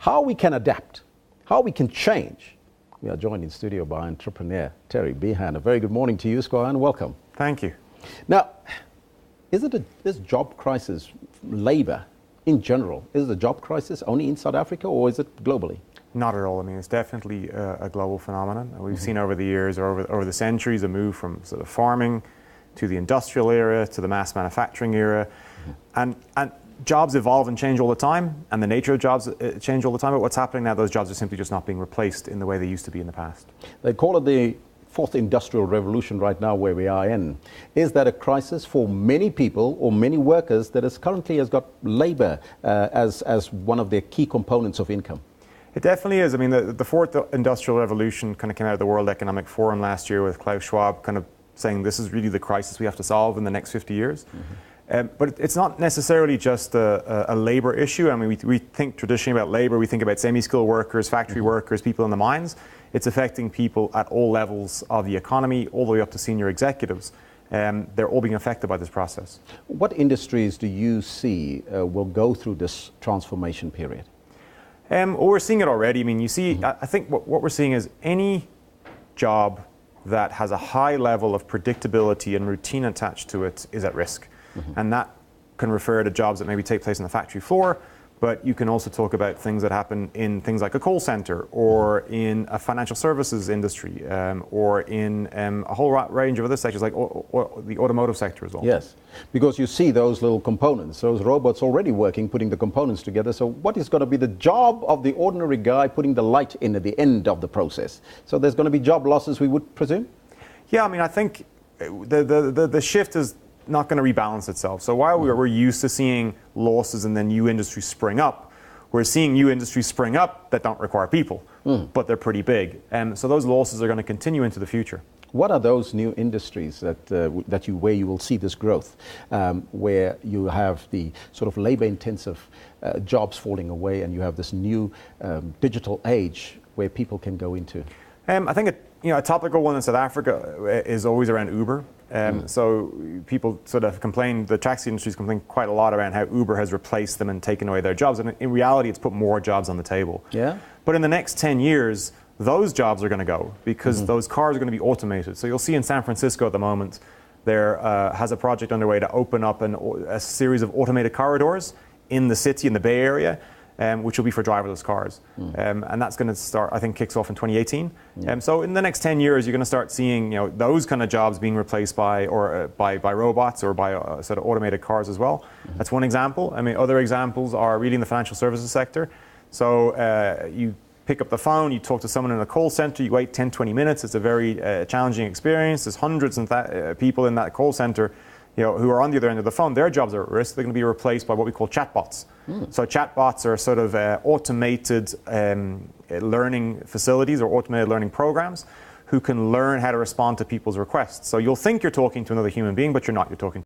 how we can adapt, how we can change. We are joined in studio by entrepreneur Terry Behan. A very good morning to you, Squire, and welcome. Thank you. Now, this job crisis, labor in general, is it a job crisis only in South Africa or is it globally? Not at all. I mean, it's definitely a global phenomenon. We've seen over the years, or over the centuries, a move from sort of farming to the industrial era to the mass manufacturing era. And jobs evolve and change all the time, and the nature of jobs change all the time, but what's happening now, those jobs are simply just not being replaced in the way they used to be in the past. They call it the fourth industrial revolution right now where we are in. Is that a crisis for many people or many workers that currently has got labor as one of their key components of income? It definitely is. I mean, the fourth industrial revolution kind of came out of the World Economic Forum last year with Klaus Schwab kind of saying this is really the crisis we have to solve in the next 50 years. But it's not necessarily just a labor issue. I mean, we think traditionally about labor, we think about semi-skilled workers, factory workers, people in the mines. It's affecting people at all levels of the economy, all the way up to senior executives. They're all being affected by this process. What industries do you see will go through this transformation period? Well, we're seeing it already. I mean, you see, I think what we're seeing is any job that has a high level of predictability and routine attached to it is at risk. And that can refer to jobs that maybe take place on the factory floor, but you can also talk about things that happen in things like a call center or in a financial services industry or in a whole range of other sectors like the automotive sector as well. Yes, because you see those little components, those robots already working, putting the components together. So what is going to be the job of the ordinary guy putting the light in at the end of the process? So there's going to be job losses, we would presume? Yeah, I mean, I think the shift is not going to rebalance itself. So while we're used to seeing losses and then new industries spring up, we're seeing new industries spring up that don't require people, but they're pretty big. And so those losses are going to continue into the future. What are those new industries where you will see this growth, where you have the sort of labor-intensive jobs falling away, and you have this new digital age where people can go into? I think a topical one in South Africa is always around Uber. So people sort of complain, the taxi industry's complained quite a lot around how Uber has replaced them and taken away their jobs. And in reality, it's put more jobs on the table. Yeah. But in the next 10 years, those jobs are going to go because those cars are going to be automated. So you'll see in San Francisco at the moment, there has a project underway to open up a series of automated corridors in the city, in the Bay Area, which will be for driverless cars. And that's going to start, I think, kicks off in 2018. So in the next 10 years, you're going to start seeing those kind of jobs being replaced by robots or by sort of automated cars as well. That's one example. I mean, other examples are really in the financial services sector. So you pick up the phone, you talk to someone in a call center, you wait 10, 20 minutes. It's a very challenging experience. There's hundreds of people in that call center who are on the other end of the phone. Their jobs are at risk. They're going to be replaced by what we call chatbots. So chatbots are sort of automated learning facilities or automated learning programs who can learn how to respond to people's requests. So you'll think you're talking to another human being, but you're not. You're talking